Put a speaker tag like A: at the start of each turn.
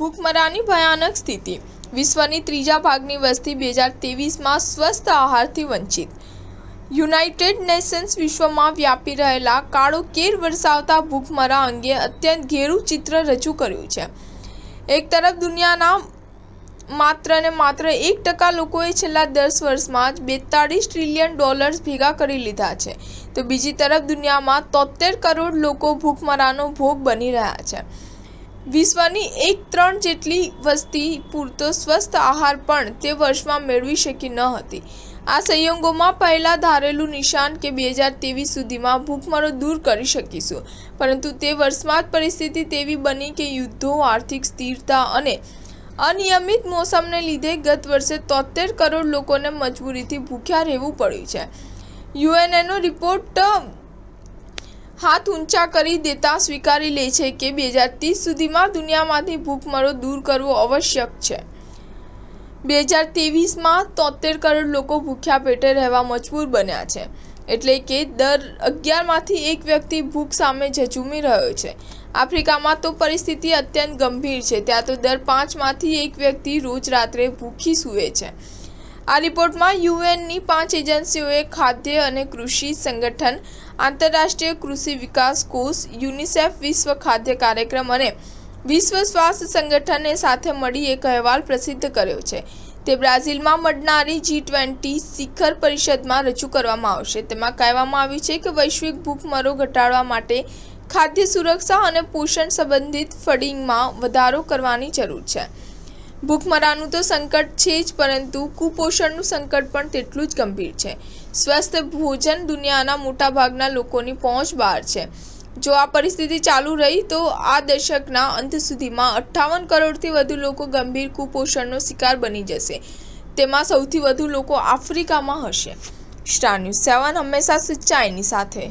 A: ભૂખમરાની ભયાનક સ્થિતિ. વિશ્વની ત્રીજા ભાગની વસ્તી 2023માં સ્વસ્થ આહારથી વંચિત. યુનાઇટેડ નેશન્સ વિશ્વમાં વ્યાપી રહેલા કાળોકેર વરસાવતા ભૂખમરા અંગે અત્યંત ઘેરું ચિત્ર રજૂ કર્યું છે. એક તરફ દુનિયાના માત્ર 1% લોકોએ છેલ્લા 10 વર્ષમાં જ $42 ટ્રિલિયન ભેગા કરી લીધા છે, તો બીજી તરફ દુનિયામાં 73 કરોડ લોકો ભૂખમરાનો ભોગ બની રહ્યા છે. વિશ્વની 1/3 જેટલી વસ્તી પૂરતો સ્વસ્થ આહાર પણ તે વર્ષમાં મેળવી શકી ન હતી. આ સંયોગોમાં પહેલા ધારેલું નિશાન કે 2023 સુધીમાં ભૂખમરો દૂર કરી શકીશું, પરંતુ તે વર્ષમાં જ પરિસ્થિતિ તેવી બની કે યુદ્ધો, આર્થિક સ્થિરતા અને અનિયમિત મોસમને લીધે ગત વર્ષે 73 કરોડ લોકોને મજબૂરીથી ભૂખ્યા રહેવું પડ્યું છે. યુએનનો રિપોર્ટ હાથ ઊંચા કરી દેતા સ્વીકારી લે છે કે 2030 સુધીમાં દુનિયામાંથી ભૂખમરો દૂર કરવો આવશ્યક છે. 2023માં 73 કરોડ લોકો ભૂખ્યા પેટે રહેવા મજબૂર બન્યા છે, એટલે કે દર 11માંથી એક વ્યક્તિ ભૂખ સામે ઝઝૂમી રહ્યો છે. આફ્રિકામાં તો પરિસ્થિતિ અત્યંત ગંભીર છે. ત્યાં તો દર 5માંથી એક વ્યક્તિ રોજ રાત્રે ભૂખી સૂવે છે. આ રિપોર્ટમાં યુએનની 5 એજન્સીઓએ ખાદ્ય અને કૃષિ સંગઠન, આંતરરાષ્ટ્રીય કૃષિ વિકાસ કોષ, યુનિસેફ, વિશ્વ ખાદ્ય કાર્યક્રમ અને વિશ્વ સ્વાસ્થ્ય સંગઠને સાથે મળી એક અહેવાલ પ્રસિદ્ધ કર્યો છે. તે બ્રાઝિલમાં મળનારી G20 શિખર પરિષદમાં રજૂ કરવામાં આવશે. તેમાં કહેવામાં આવ્યું છે કે વૈશ્વિક ભૂખમરો ઘટાડવા માટે ખાદ્ય સુરક્ષા અને પોષણ સંબંધિત ફંડિંગમાં વધારો કરવાની જરૂર છે. ભૂખમરાનું તો સંકટ છે જ, પરંતુ કુપોષણનું સંકટ પણ તેટલું જ ગંભીર છે. સ્વસ્થ ભોજન દુનિયાના મોટાભાગના લોકોની પહોંચ બહાર છે. જો આ પરિસ્થિતિ ચાલુ રહી તો આ દશકના અંત સુધીમાં 58 કરોડથી વધુ લોકો ગંભીર કુપોષણનો શિકાર બની જશે. તેમાં સૌથી વધુ લોકો આફ્રિકામાં હશે. સ્ટાર ન્યૂઝ 7 હંમેશા સચ્ચાઈની સાથે.